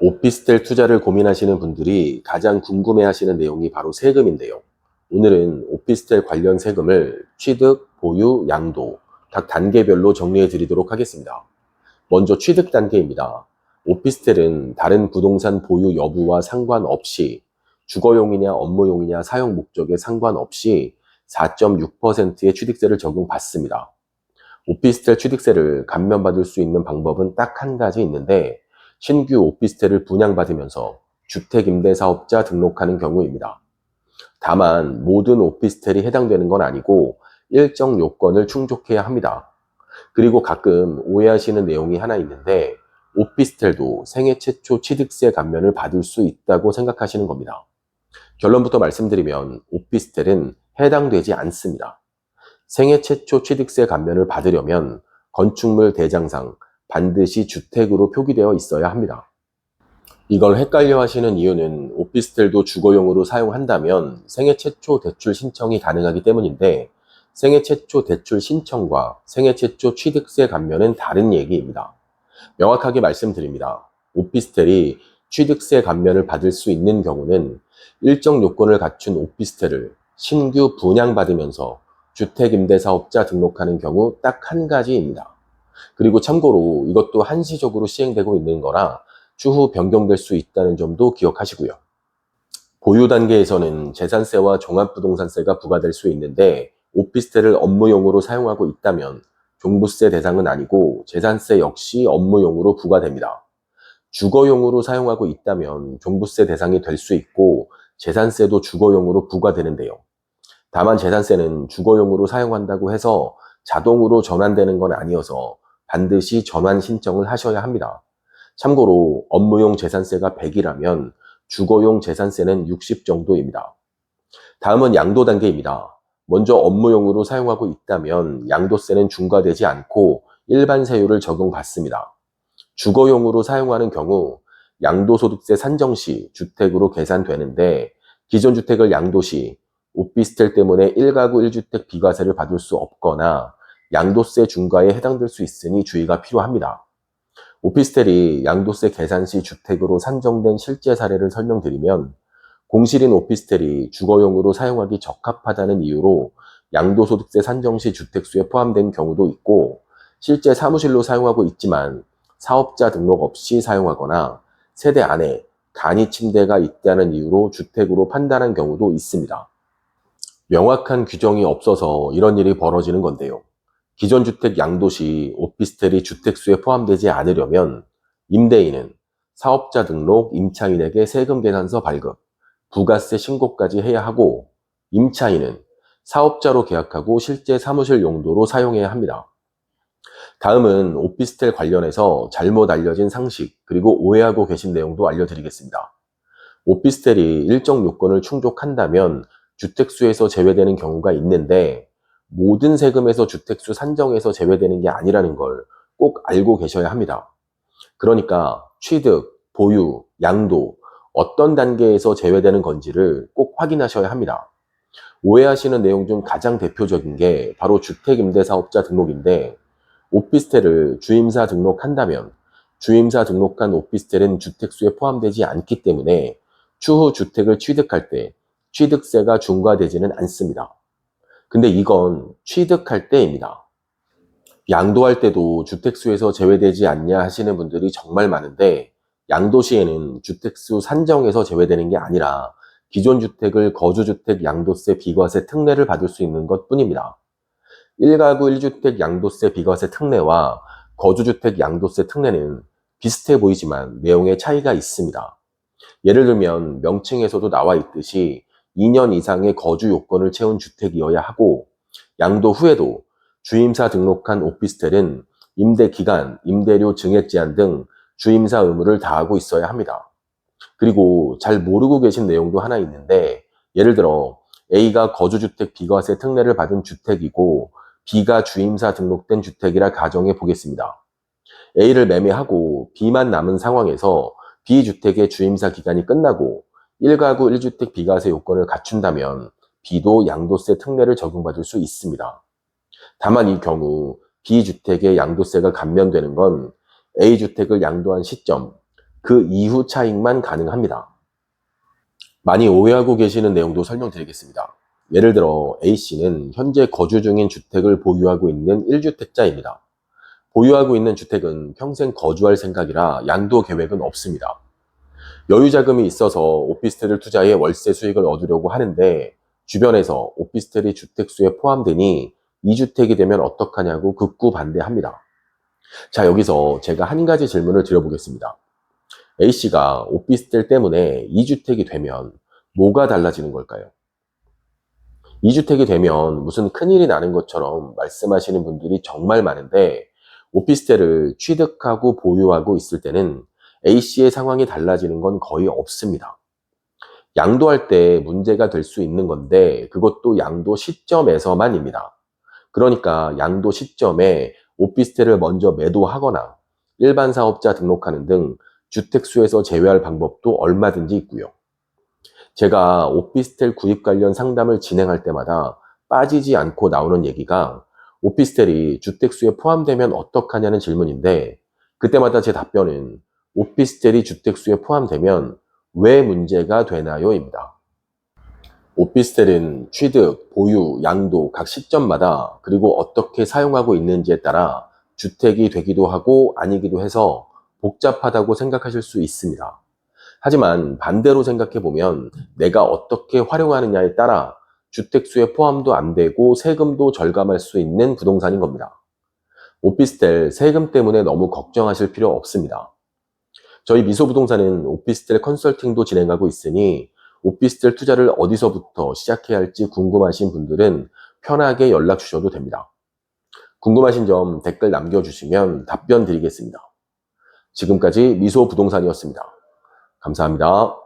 오피스텔 투자를 고민하시는 분들이 가장 궁금해하시는 내용이 바로 세금인데요. 오늘은 오피스텔 관련 세금을 취득, 보유, 양도 각 단계별로 정리해 드리도록 하겠습니다. 먼저 취득 단계입니다. 오피스텔은 다른 부동산 보유 여부와 상관없이 주거용이냐 업무용이냐 사용 목적에 상관없이 4.6%의 취득세를 적용받습니다. 오피스텔 취득세를 감면받을 수 있는 방법은 딱 한 가지 있는데 신규 오피스텔을 분양받으면서 주택임대사업자 등록하는 경우입니다. 다만 모든 오피스텔이 해당되는 건 아니고 일정 요건을 충족해야 합니다. 그리고 가끔 오해하시는 내용이 하나 있는데 오피스텔도 생애 최초 취득세 감면을 받을 수 있다고 생각하시는 겁니다. 결론부터 말씀드리면 오피스텔은 해당되지 않습니다. 생애 최초 취득세 감면을 받으려면 건축물 대장상 반드시 주택으로 표기되어 있어야 합니다. 이걸 헷갈려 하시는 이유는 오피스텔도 주거용으로 사용한다면 생애 최초 대출 신청이 가능하기 때문인데 생애 최초 대출 신청과 생애 최초 취득세 감면은 다른 얘기입니다. 명확하게 말씀드립니다. 오피스텔이 취득세 감면을 받을 수 있는 경우는 일정 요건을 갖춘 오피스텔을 신규 분양받으면서 주택임대사업자 등록하는 경우 딱 한 가지입니다. 그리고 참고로 이것도 한시적으로 시행되고 있는 거라 추후 변경될 수 있다는 점도 기억하시고요. 보유 단계에서는 재산세와 종합부동산세가 부과될 수 있는데 오피스텔을 업무용으로 사용하고 있다면 종부세 대상은 아니고 재산세 역시 업무용으로 부과됩니다. 주거용으로 사용하고 있다면 종부세 대상이 될 수 있고 재산세도 주거용으로 부과되는데요. 다만 재산세는 주거용으로 사용한다고 해서 자동으로 전환되는 건 아니어서 반드시 전환 신청을 하셔야 합니다. 참고로 업무용 재산세가 100이라면 주거용 재산세는 60 정도입니다. 다음은 양도 단계입니다. 먼저 업무용으로 사용하고 있다면 양도세는 중과되지 않고 일반 세율을 적용받습니다. 주거용으로 사용하는 경우 양도소득세 산정 시 주택으로 계산되는데 기존 주택을 양도 시 오피스텔 때문에 1가구 1주택 비과세를 받을 수 없거나 양도세 중과에 해당될 수 있으니 주의가 필요합니다. 오피스텔이 양도세 계산 시 주택으로 산정된 실제 사례를 설명드리면 공실인 오피스텔이 주거용으로 사용하기 적합하다는 이유로 양도소득세 산정 시 주택수에 포함된 경우도 있고 실제 사무실로 사용하고 있지만 사업자 등록 없이 사용하거나 세대 안에 간이 침대가 있다는 이유로 주택으로 판단한 경우도 있습니다. 명확한 규정이 없어서 이런 일이 벌어지는 건데요. 기존 주택 양도 시 오피스텔이 주택수에 포함되지 않으려면 임대인은 사업자 등록 임차인에게 세금 계산서 발급, 부가세 신고까지 해야 하고 임차인은 사업자로 계약하고 실제 사무실 용도로 사용해야 합니다. 다음은 오피스텔 관련해서 잘못 알려진 상식 그리고 오해하고 계신 내용도 알려드리겠습니다. 오피스텔이 일정 요건을 충족한다면 주택수에서 제외되는 경우가 있는데 모든 세금에서 주택수 산정에서 제외되는 게 아니라는 걸 꼭 알고 계셔야 합니다. 그러니까 취득, 보유, 양도 어떤 단계에서 제외되는 건지를 꼭 확인하셔야 합니다. 오해하시는 내용 중 가장 대표적인 게 바로 주택임대사업자 등록인데 오피스텔을 주임사 등록한다면 주임사 등록한 오피스텔은 주택수에 포함되지 않기 때문에 추후 주택을 취득할 때 취득세가 중과되지는 않습니다. 근데 이건 취득할 때입니다. 양도할 때도 주택수에서 제외되지 않냐 하시는 분들이 정말 많은데 양도 시에는 주택수 산정에서 제외되는 게 아니라 기존 주택을 거주주택 양도세 비과세 특례를 받을 수 있는 것 뿐입니다. 1가구 1주택 양도세 비과세 특례와 거주주택 양도세 특례는 비슷해 보이지만 내용에 차이가 있습니다. 예를 들면 명칭에서도 나와 있듯이 2년 이상의 거주 요건을 채운 주택이어야 하고 양도 후에도 주임사 등록한 오피스텔은 임대 기간, 임대료 증액 제한 등 주임사 의무를 다하고 있어야 합니다. 그리고 잘 모르고 계신 내용도 하나 있는데 예를 들어 A가 거주주택 비과세 특례를 받은 주택이고 B가 주임사 등록된 주택이라 가정해 보겠습니다. A를 매매하고 B만 남은 상황에서 B주택의 주임사 기간이 끝나고 1가구 1주택 비과세 요건을 갖춘다면 B도 양도세 특례를 적용받을 수 있습니다. 다만 이 경우 B주택의 양도세가 감면되는 건 A주택을 양도한 시점, 그 이후 차익만 가능합니다. 많이 오해하고 계시는 내용도 설명드리겠습니다. 예를 들어 A씨는 현재 거주 중인 주택을 보유하고 있는 1주택자입니다. 보유하고 있는 주택은 평생 거주할 생각이라 양도 계획은 없습니다. 여유 자금이 있어서 오피스텔을 투자해 월세 수익을 얻으려고 하는데 주변에서 오피스텔이 주택수에 포함되니 2주택이 되면 어떡하냐고 극구 반대합니다. 자, 여기서 제가 한 가지 질문을 드려보겠습니다. A씨가 오피스텔 때문에 2주택이 되면 뭐가 달라지는 걸까요? 2주택이 되면 무슨 큰일이 나는 것처럼 말씀하시는 분들이 정말 많은데 오피스텔을 취득하고 보유하고 있을 때는 A씨의 상황이 달라지는 건 거의 없습니다. 양도할 때 문제가 될 수 있는 건데 그것도 양도 시점에서만입니다. 그러니까 양도 시점에 오피스텔을 먼저 매도하거나 일반 사업자 등록하는 등 주택수에서 제외할 방법도 얼마든지 있고요. 제가 오피스텔 구입 관련 상담을 진행할 때마다 빠지지 않고 나오는 얘기가 오피스텔이 주택수에 포함되면 어떡하냐는 질문인데 그때마다 제 답변은 오피스텔이 주택수에 포함되면 왜 문제가 되나요?입니다. 오피스텔은 취득, 보유, 양도 각 시점마다 그리고 어떻게 사용하고 있는지에 따라 주택이 되기도 하고 아니기도 해서 복잡하다고 생각하실 수 있습니다. 하지만 반대로 생각해 보면 내가 어떻게 활용하느냐에 따라 주택수에 포함도 안 되고 세금도 절감할 수 있는 부동산인 겁니다. 오피스텔 세금 때문에 너무 걱정하실 필요 없습니다. 저희 미소부동산은 오피스텔 컨설팅도 진행하고 있으니 오피스텔 투자를 어디서부터 시작해야 할지 궁금하신 분들은 편하게 연락 주셔도 됩니다. 궁금하신 점 댓글 남겨주시면 답변 드리겠습니다. 지금까지 미소부동산이었습니다. 감사합니다.